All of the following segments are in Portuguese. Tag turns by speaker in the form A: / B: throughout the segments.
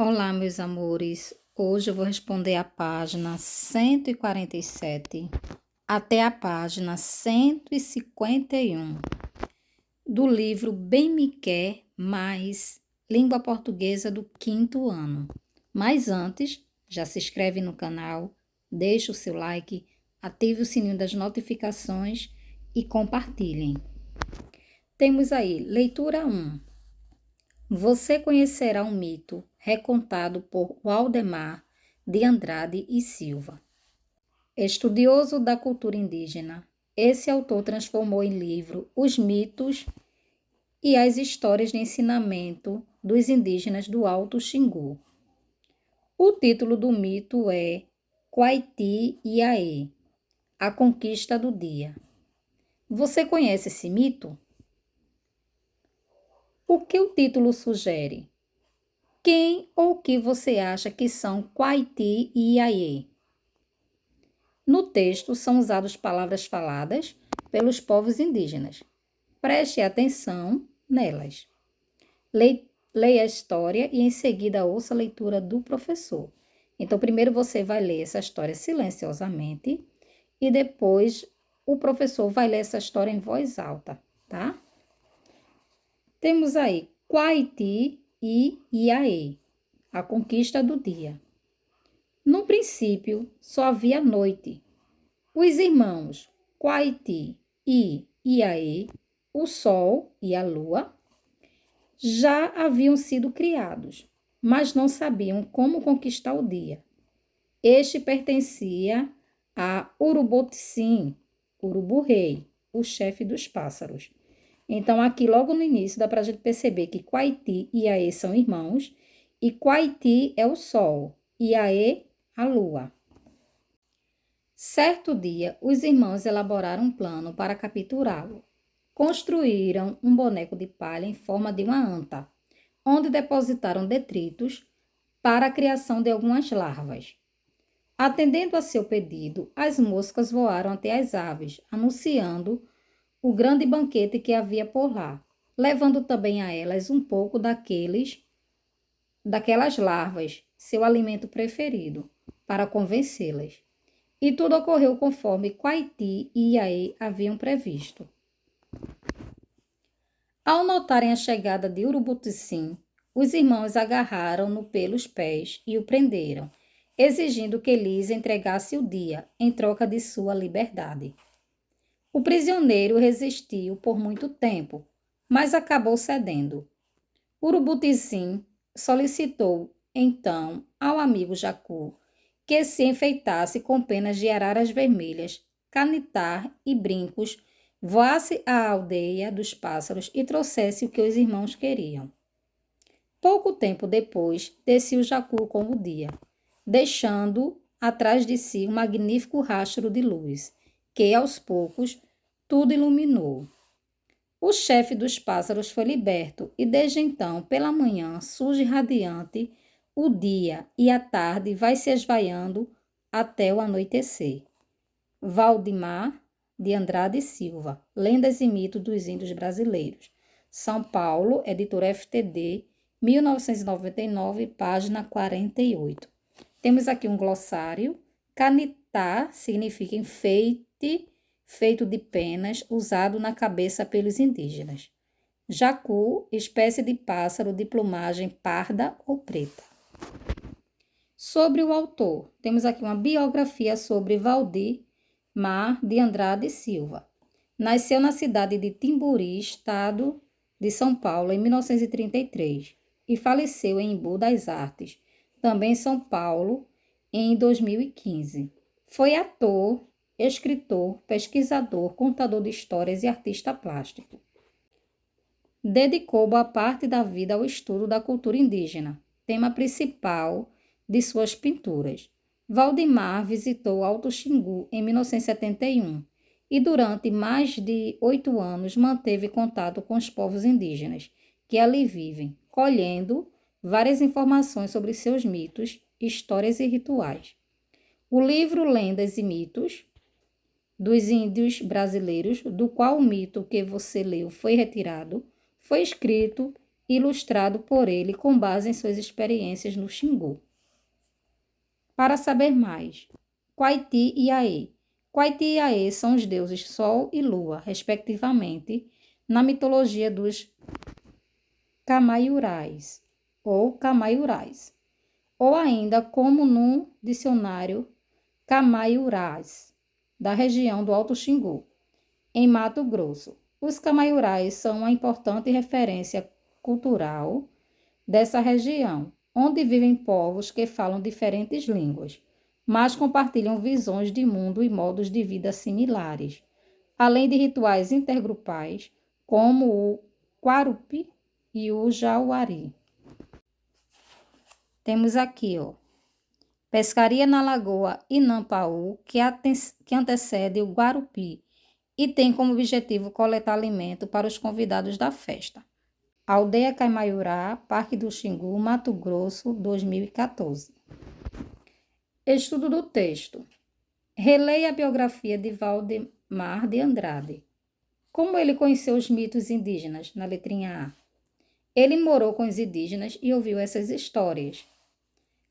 A: Olá, meus amores. Hoje eu vou responder a página 147 até a página 151 do livro Bem Me Quer Mais Língua Portuguesa do 5º ano. Mas antes, já se inscreve no canal, deixa o seu like, ative o sininho das notificações e compartilhem. Temos aí, leitura 1. Você conhecerá um mito recontado por Waldemar de Andrade e Silva. Estudioso da cultura indígena, esse autor transformou em livro os mitos e as histórias de ensinamento dos indígenas do Alto Xingu. O título do mito é Quaiti-Iaê, a conquista do dia. Você conhece esse mito? O que o título sugere? Quem ou que você acha que são Quaiti e Iaê? No texto são usadas palavras faladas pelos povos indígenas. Preste atenção nelas. Leia a história e em seguida ouça a leitura do professor. Então, primeiro você vai ler essa história silenciosamente e depois o professor vai ler essa história em voz alta, tá? Temos aí Quaiti e Iaê, a conquista do dia. No princípio, só havia noite. Os irmãos Quaiti e Iaê, o sol e a lua, já haviam sido criados, mas não sabiam como conquistar o dia. Este pertencia a Uruboticim, Urubu-rei, o chefe dos pássaros. Então, aqui logo no início dá para a gente perceber que Quaiti e Iaê são irmãos e Quaiti é o sol e Iaê a lua. Certo dia, os irmãos elaboraram um plano para capturá-lo. Construíram um boneco de palha em forma de uma anta, onde depositaram detritos para a criação de algumas larvas. Atendendo a seu pedido, as moscas voaram até as aves, anunciando o grande banquete que havia por lá, levando também a elas um pouco daquelas larvas, seu alimento preferido, para convencê-las. E tudo ocorreu conforme Quaiti e Iaê haviam previsto. Ao notarem a chegada de Urubuticim, os irmãos agarraram-no pelos pés e o prenderam, exigindo que lhes entregasse o dia em troca de sua liberdade. O prisioneiro resistiu por muito tempo, mas acabou cedendo. Urubuticim solicitou, então, ao amigo Jacu que se enfeitasse com penas de araras vermelhas, canitar e brincos, voasse à aldeia dos pássaros e trouxesse o que os irmãos queriam. Pouco tempo depois, descia o Jacu com o dia, deixando atrás de si um magnífico rastro de luz, que, aos poucos, tudo iluminou. O chefe dos pássaros foi liberto e, desde então, pela manhã, surge radiante o dia e a tarde vai se esvaiando até o anoitecer. Waldemar de Andrade e Silva, Lendas e Mitos dos Índios Brasileiros. São Paulo, editora FTD, 1999, página 48. Temos aqui um glossário. Canitá significa enfeite, feito de penas, usado na cabeça pelos indígenas. Jacu, espécie de pássaro de plumagem parda ou preta. Sobre o autor, temos aqui uma biografia sobre Waldemar de Andrade e Silva. Nasceu na cidade de Timburi, estado de São Paulo, em 1933 e faleceu em Embu das Artes, também em São Paulo, em 2015. Foi ator, escritor, pesquisador, contador de histórias e artista plástico. Dedicou boa parte da vida ao estudo da cultura indígena, tema principal de suas pinturas. Waldemar visitou Alto Xingu em 1971 e durante mais de 8 anos manteve contato com os povos indígenas que ali vivem, colhendo várias informações sobre seus mitos, histórias e rituais. O livro Lendas e Mitos dos Índios Brasileiros, do qual o mito que você leu foi retirado, foi escrito ilustrado por ele com base em suas experiências no Xingu. Para saber mais, Quaiti e Aê. Quaiti e Aê são os deuses Sol e Lua, respectivamente, na mitologia dos Camaiurais, ou ainda como no dicionário Camaiurás, da região do Alto Xingu, em Mato Grosso. Os Camaiurais são uma importante referência cultural dessa região, onde vivem povos que falam diferentes línguas, mas compartilham visões de mundo e modos de vida similares, além de rituais intergrupais, como o Quarupi e o Jauari. Temos aqui, pescaria na Lagoa Inampaú, que antecede o Guarupi e tem como objetivo coletar alimento para os convidados da festa. Aldeia Caimaiurá, Parque do Xingu, Mato Grosso, 2014. Estudo do texto. Releia a biografia de Valdemar de Andrade. Como ele conheceu os mitos indígenas, na letrinha A? Ele morou com os indígenas e ouviu essas histórias.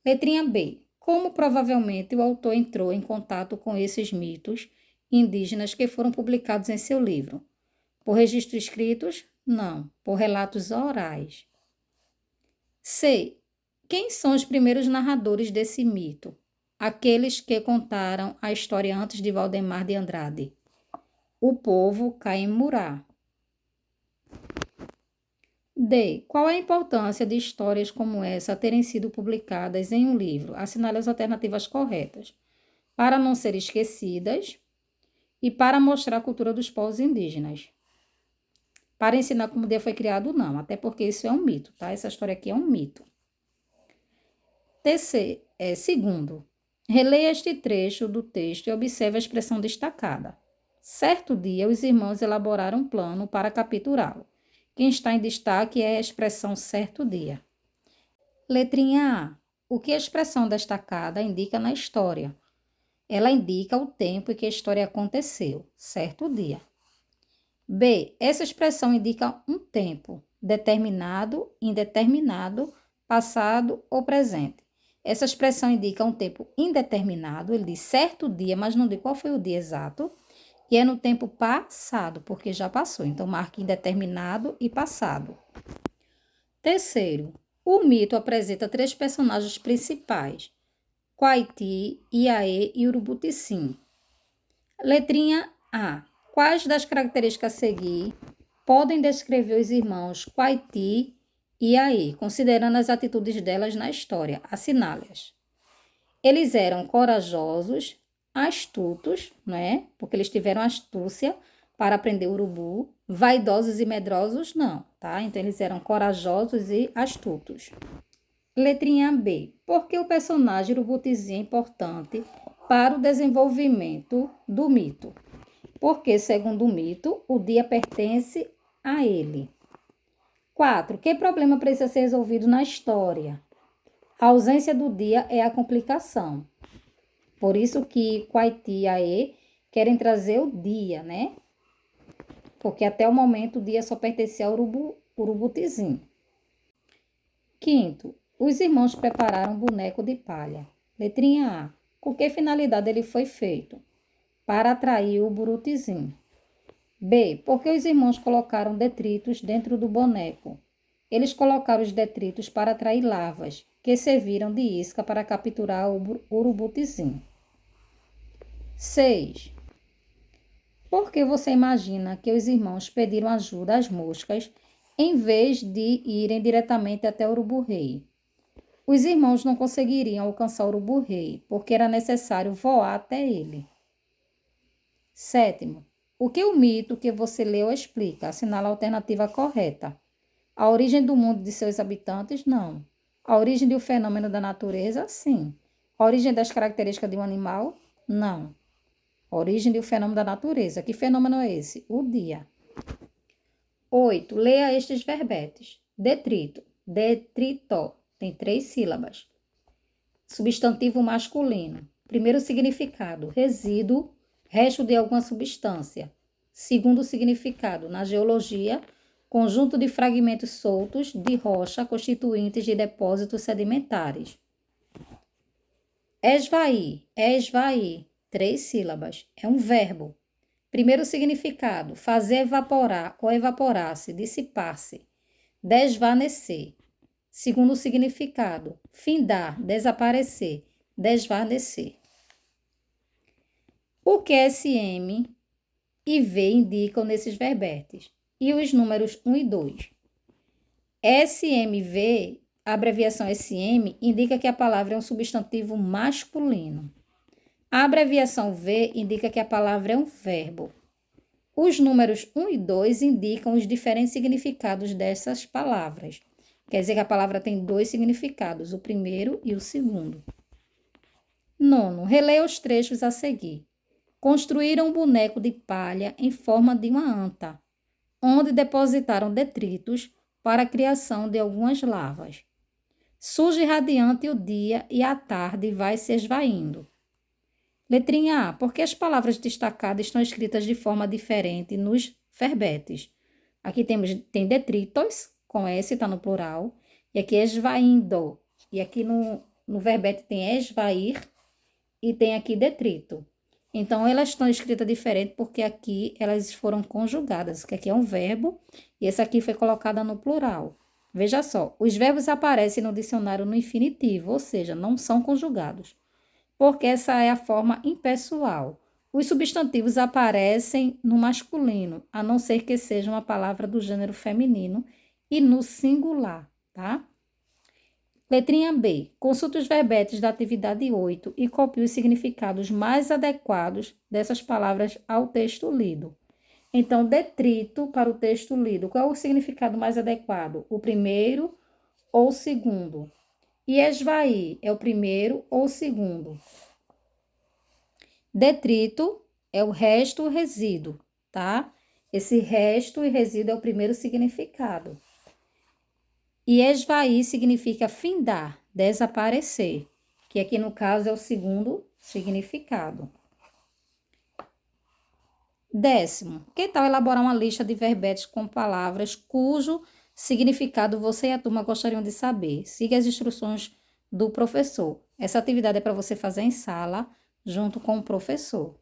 A: Letrinha B. Como provavelmente o autor entrou em contato com esses mitos indígenas que foram publicados em seu livro? Por registros escritos? Não, por relatos orais. C. Quem são os primeiros narradores desse mito? Aqueles que contaram a história antes de Valdemar de Andrade. O povo Caimurá. D. Qual a importância de histórias como essa terem sido publicadas em um livro? Assinale as alternativas corretas. Para não ser esquecidas e para mostrar a cultura dos povos indígenas. Para ensinar como o dia foi criado, não, até porque isso é um mito, tá? Essa história aqui é um mito. Segundo, releia este trecho do texto e observe a expressão destacada. Certo dia, os irmãos elaboraram um plano para capturá-lo. Quem está em destaque é a expressão certo dia. Letrinha A. O que a expressão destacada indica na história? Ela indica o tempo em que a história aconteceu, certo dia. B. Essa expressão indica um tempo, determinado, indeterminado, passado ou presente. Essa expressão indica um tempo indeterminado, ele diz certo dia, mas não diz qual foi o dia exato, e é no tempo passado, porque já passou. Então, marque indeterminado e passado. Terceiro, o mito apresenta 3 personagens principais, Quaiti, Iaê e Urubuticim. Letrinha A. Quais das características a seguir podem descrever os irmãos Quaiti e Iaê, considerando as atitudes delas na história? Assinale-as. Eles eram corajosos, astutos, né? Porque eles tiveram astúcia para aprender urubu. Vaidosos e medrosos, não, tá? Então, eles eram corajosos e astutos. Letrinha B. Por que o personagem Urubutizinho é importante para o desenvolvimento do mito? Porque, segundo o mito, o dia pertence a ele. 4. Que problema precisa ser resolvido na história? A ausência do dia é a complicação. Por isso que Quaiti e Aê querem trazer o dia, né? Porque até o momento o dia só pertencia ao Urubutizinho. 5. Os irmãos prepararam um boneco de palha. Letrinha A. Com que finalidade ele foi feito? Para atrair o Burutizinho. B. Porque os irmãos colocaram detritos dentro do boneco? Eles colocaram os detritos para atrair larvas, que serviram de isca para capturar o Urubutizinho. 6. Por que você imagina que os irmãos pediram ajuda às moscas em vez de irem diretamente até o urubu-rei? Os irmãos não conseguiriam alcançar o urubu-rei, porque era necessário voar até ele. 7. O que o mito que você leu explica? Assinala a alternativa correta. A origem do mundo e de seus habitantes? Não. A origem do fenômeno da natureza? Sim. A origem das características de um animal? Não. A origem do fenômeno da natureza. Que fenômeno é esse? O dia. 8. Leia estes verbetes. Detrito. Detrito. Tem 3 sílabas. Substantivo masculino. Primeiro significado. Resíduo, resto de alguma substância. Segundo significado. Na geologia, conjunto de fragmentos soltos de rocha constituintes de depósitos sedimentares. Esvair, esvair, 3 sílabas, é um verbo. Primeiro significado, fazer evaporar ou evaporar-se, dissipar-se, desvanecer. Segundo significado, findar, desaparecer, desvanecer. O que SM e V indicam nesses verbetes? E os números 1 e 2. SMV, a abreviação SM, indica que a palavra é um substantivo masculino. A abreviação V indica que a palavra é um verbo. Os números 1 e 2 indicam os diferentes significados dessas palavras. Quer dizer que a palavra tem 2 significados, o primeiro e o segundo. 9. Releia os trechos a seguir. Construíram um boneco de palha em forma de uma anta, onde depositaram detritos para a criação de algumas larvas. Surge radiante o dia e a tarde vai se esvaindo. Letrinha A. Por que as palavras destacadas estão escritas de forma diferente nos verbetes? Aqui tem detritos, com S, está no plural. E aqui esvaindo. E aqui no verbete tem esvair e tem aqui detrito. Então, elas estão escritas diferente porque aqui elas foram conjugadas, que aqui é um verbo e esse aqui foi colocada no plural. Veja só, os verbos aparecem no dicionário no infinitivo, ou seja, não são conjugados, porque essa é a forma impessoal. Os substantivos aparecem no masculino, a não ser que seja uma palavra do gênero feminino e no singular, tá? Letrinha B. Consulte os verbetes da atividade 8 e copie os significados mais adequados dessas palavras ao texto lido. Então, detrito para o texto lido. Qual é o significado mais adequado? O primeiro ou o segundo? E esvair é o primeiro ou o segundo? Detrito é o resto ou resíduo, tá? Esse resto e resíduo é o primeiro significado. E esvair significa findar, desaparecer, que aqui no caso é o segundo significado. 10º, que tal elaborar uma lista de verbetes com palavras cujo significado você e a turma gostariam de saber? Siga as instruções do professor. Essa atividade é para você fazer em sala, junto com o professor.